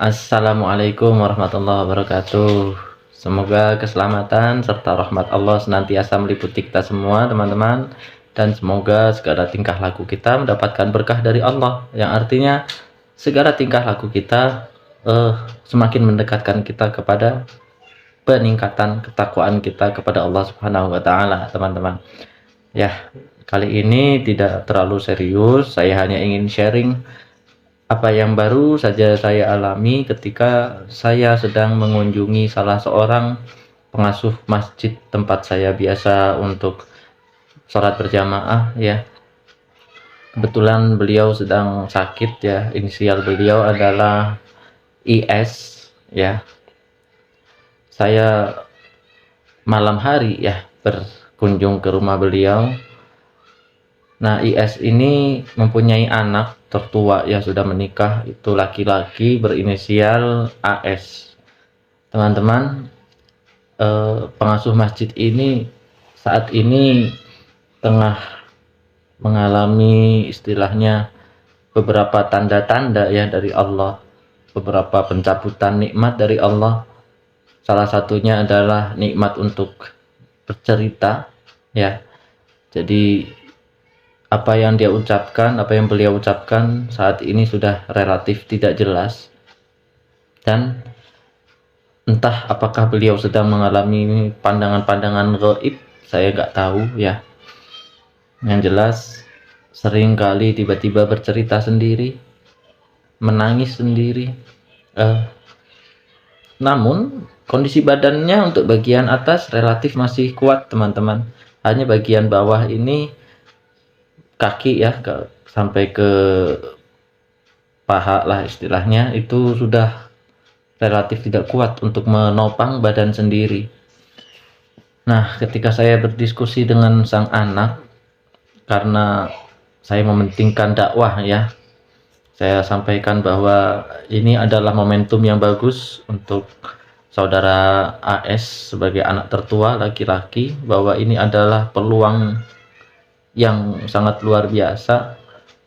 Assalamualaikum warahmatullahi wabarakatuh. Semoga keselamatan serta rahmat Allah senantiasa meliputi kita semua, teman-teman. Dan semoga segala tingkah laku kita mendapatkan berkah dari Allah, yang artinya segala tingkah laku kita semakin mendekatkan kita kepada peningkatan ketakwaan kita kepada Allah Subhanahu wa taala, teman-teman. Ya, kali ini tidak terlalu serius, saya hanya ingin sharing apa yang baru saja saya alami ketika saya sedang mengunjungi salah seorang pengasuh masjid tempat saya biasa untuk sholat berjamaah, ya. Kebetulan beliau sedang sakit, ya. Inisial beliau adalah IS, ya. Saya malam hari, ya, berkunjung ke rumah beliau. Nah, IS ini mempunyai anak tertua, ya, sudah menikah, itu laki-laki berinisial AS. Teman-teman, pengasuh masjid ini saat ini tengah mengalami istilahnya beberapa tanda-tanda, ya, dari Allah, beberapa pencabutan nikmat dari Allah. Salah satunya adalah nikmat untuk bercerita, ya. Jadi apa yang beliau ucapkan saat ini sudah relatif tidak jelas, dan entah apakah beliau sedang mengalami pandangan-pandangan gaib, saya nggak tahu, ya. Yang jelas sering kali tiba-tiba bercerita sendiri, menangis sendiri, namun kondisi badannya untuk bagian atas relatif masih kuat, teman-teman. Hanya bagian bawah ini, kaki, ya, sampai ke paha lah istilahnya, itu sudah relatif tidak kuat untuk menopang badan sendiri. Nah, ketika saya berdiskusi dengan sang anak, karena saya mementingkan dakwah, ya, saya sampaikan bahwa ini adalah momentum yang bagus untuk saudara AS sebagai anak tertua laki-laki, bahwa ini adalah peluang yang sangat luar biasa.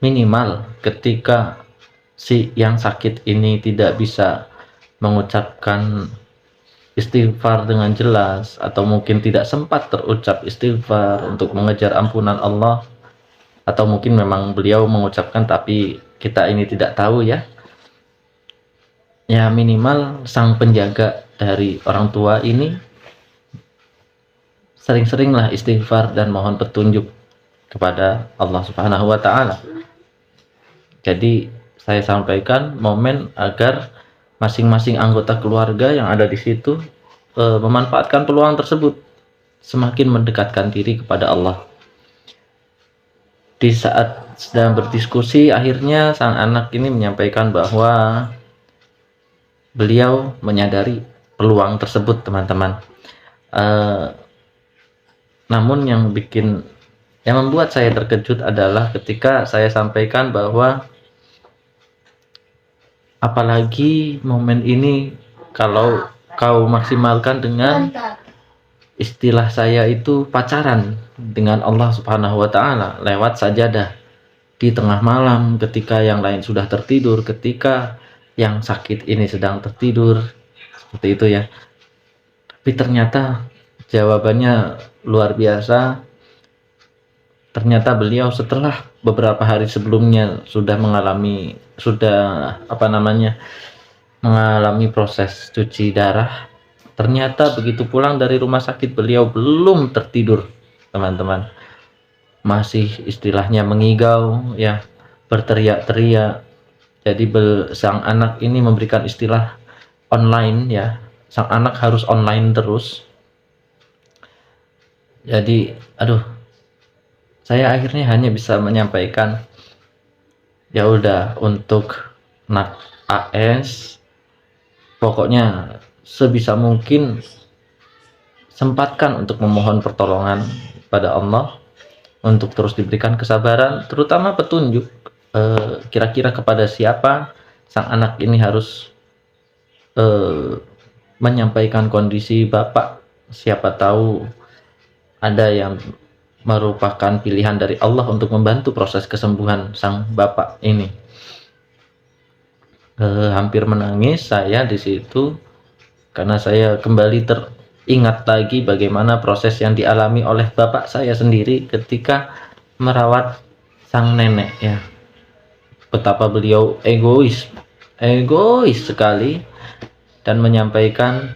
Minimal ketika si yang sakit ini tidak bisa mengucapkan istighfar dengan jelas, atau mungkin tidak sempat terucap istighfar untuk mengejar ampunan Allah, atau mungkin memang beliau mengucapkan tapi kita ini tidak tahu, ya. Ya, minimal sang penjaga dari orang tua ini sering-seringlah istighfar dan mohon petunjuk kepada Allah Subhanahu wa taala. Jadi saya sampaikan momen agar masing-masing anggota keluarga yang ada di situ memanfaatkan peluang tersebut, semakin mendekatkan diri kepada Allah. Di saat sedang berdiskusi, akhirnya sang anak ini menyampaikan bahwa beliau menyadari peluang tersebut, teman-teman. Namun yang membuat saya terkejut adalah ketika saya sampaikan bahwa apalagi momen ini kalau kau maksimalkan dengan istilah saya itu pacaran dengan Allah Subhanahu wa taala lewat sajadah di tengah malam ketika yang lain sudah tertidur, ketika yang sakit ini sedang tertidur, seperti itu, ya. Tapi ternyata jawabannya luar biasa. Ternyata beliau setelah beberapa hari sebelumnya sudah mengalami proses cuci darah. Ternyata begitu pulang dari rumah sakit beliau belum tertidur, teman-teman. Masih istilahnya mengigau, ya, berteriak-teriak. Jadi sang anak ini memberikan istilah online, ya. Sang anak harus online terus. Jadi saya akhirnya hanya bisa menyampaikan, ya udah, untuk anak AS pokoknya sebisa mungkin sempatkan untuk memohon pertolongan pada Allah, untuk terus diberikan kesabaran, terutama petunjuk kira-kira kepada siapa sang anak ini harus menyampaikan kondisi bapak. Siapa tahu ada yang merupakan pilihan dari Allah untuk membantu proses kesembuhan sang bapak ini. hampir menangis saya di situ, karena saya kembali teringat lagi bagaimana proses yang dialami oleh bapak saya sendiri ketika merawat sang nenek ya. Betapa beliau egois sekali, dan menyampaikan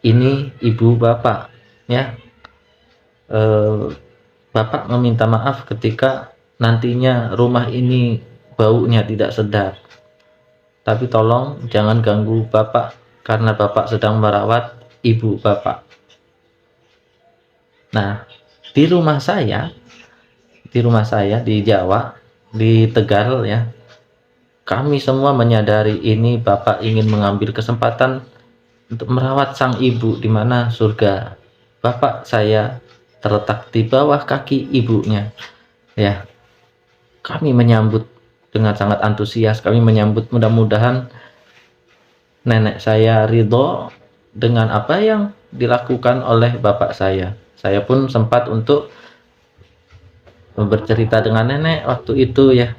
ini ibu bapak ya. Bapak meminta maaf ketika nantinya rumah ini baunya tidak sedap, tapi tolong jangan ganggu bapak karena bapak sedang merawat ibu bapak. Nah, di rumah saya di Jawa, di Tegal ya, kami semua menyadari ini bapak ingin mengambil kesempatan untuk merawat sang ibu, di mana surga bapak saya terletak di bawah kaki ibunya ya. Kami menyambut dengan sangat antusias, kami menyambut, mudah-mudahan nenek saya ridho dengan apa yang dilakukan oleh bapak saya. Saya pun sempat untuk bercerita dengan nenek waktu itu ya,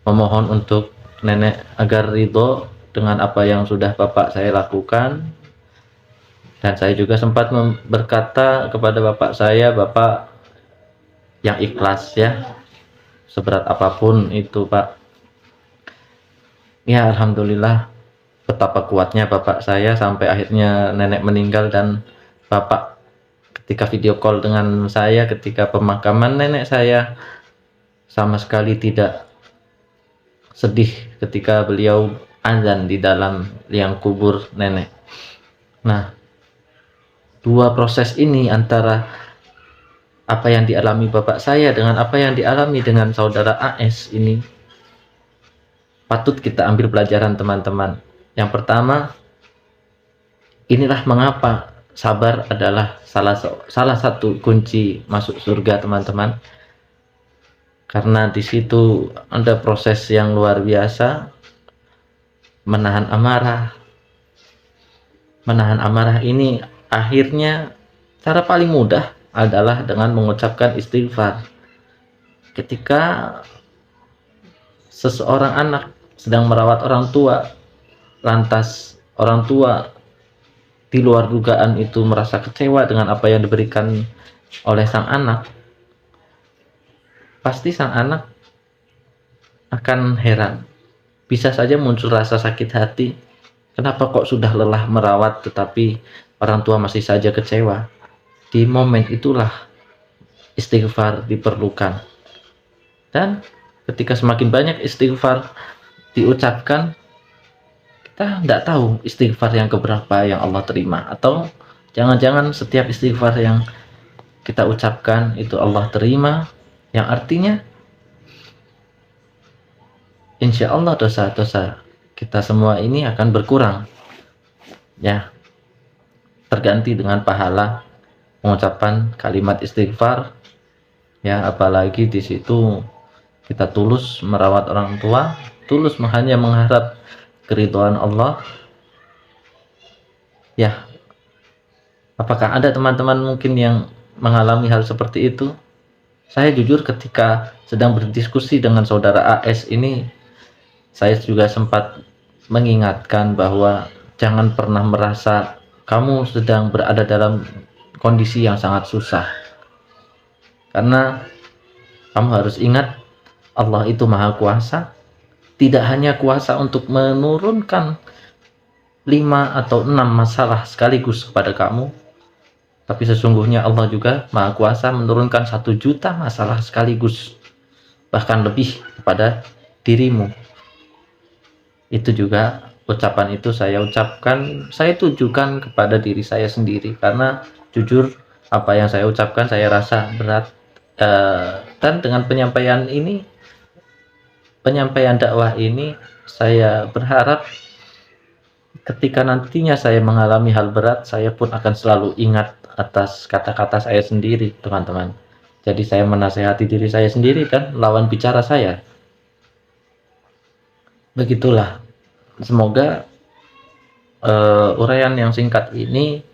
memohon untuk nenek agar ridho dengan apa yang sudah bapak saya lakukan. Dan saya juga sempat berkata kepada bapak saya, bapak yang ikhlas ya, seberat apapun itu pak. Ya alhamdulillah, betapa kuatnya bapak saya sampai akhirnya nenek meninggal, dan bapak ketika video call dengan saya ketika pemakaman nenek saya sama sekali tidak sedih ketika beliau azan di dalam liang kubur nenek. Nah, dua proses ini antara apa yang dialami bapak saya dengan apa yang dialami dengan saudara AS ini patut kita ambil pelajaran teman-teman. Yang pertama, inilah mengapa sabar adalah salah satu kunci masuk surga teman-teman. Karena di situ ada proses yang luar biasa, menahan amarah. Menahan amarah ini akhirnya cara paling mudah adalah dengan mengucapkan istighfar. Ketika seseorang anak sedang merawat orang tua, lantas orang tua di luar dugaan itu merasa kecewa dengan apa yang diberikan oleh sang anak, pasti sang anak akan heran. Bisa saja muncul rasa sakit hati, kenapa kok sudah lelah merawat tetapi orang tua masih saja kecewa. Di momen itulah istighfar diperlukan. Dan ketika semakin banyak istighfar diucapkan, kita tidak tahu istighfar yang keberapa yang Allah terima, atau jangan-jangan setiap istighfar yang kita ucapkan itu Allah terima, yang artinya insya Allah dosa-dosa kita semua ini akan berkurang ya, terganti dengan pahala pengucapan kalimat istighfar ya. Apalagi di situ kita tulus merawat orang tua, tulus hanya mengharap keridhaan Allah ya. Apakah ada teman-teman mungkin yang mengalami hal seperti itu? Saya jujur ketika sedang berdiskusi dengan saudara AS ini, saya juga sempat mengingatkan bahwa jangan pernah merasa kamu sedang berada dalam kondisi yang sangat susah, karena kamu harus ingat Allah itu maha kuasa. Tidak hanya kuasa untuk menurunkan 5 atau 6 masalah sekaligus kepada kamu, tapi sesungguhnya Allah juga maha kuasa menurunkan 1 juta masalah sekaligus, bahkan lebih kepada dirimu. Itu juga ucapan itu saya ucapkan, saya tujukan kepada diri saya sendiri, karena jujur apa yang saya ucapkan saya rasa berat. Dan dengan penyampaian dakwah ini, saya berharap ketika nantinya saya mengalami hal berat, saya pun akan selalu ingat atas kata-kata saya sendiri teman-teman. Jadi saya menasehati diri saya sendiri dan lawan bicara saya. Begitulah, semoga uraian yang singkat ini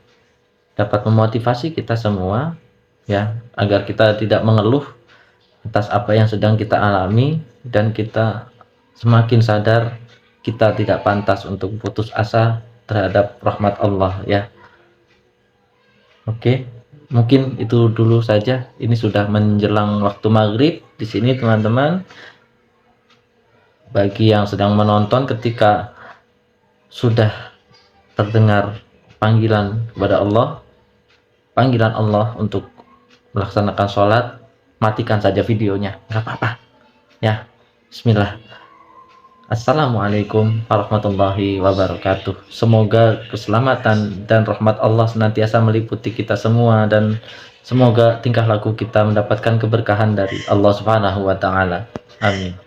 dapat memotivasi kita semua ya, agar kita tidak mengeluh atas apa yang sedang kita alami, dan kita semakin sadar kita tidak pantas untuk putus asa terhadap rahmat Allah ya. Oke, mungkin itu dulu saja. Ini sudah menjelang waktu maghrib di sini teman-teman. Bagi yang sedang menonton, ketika sudah terdengar panggilan kepada Allah, panggilan Allah untuk melaksanakan sholat, matikan saja videonya, nggak apa-apa ya. Bismillah. Assalamualaikum warahmatullahi wabarakatuh. Semoga keselamatan dan rahmat Allah senantiasa meliputi kita semua, dan semoga tingkah laku kita mendapatkan keberkahan dari Allah Subhanahu wa Ta'ala. Amin.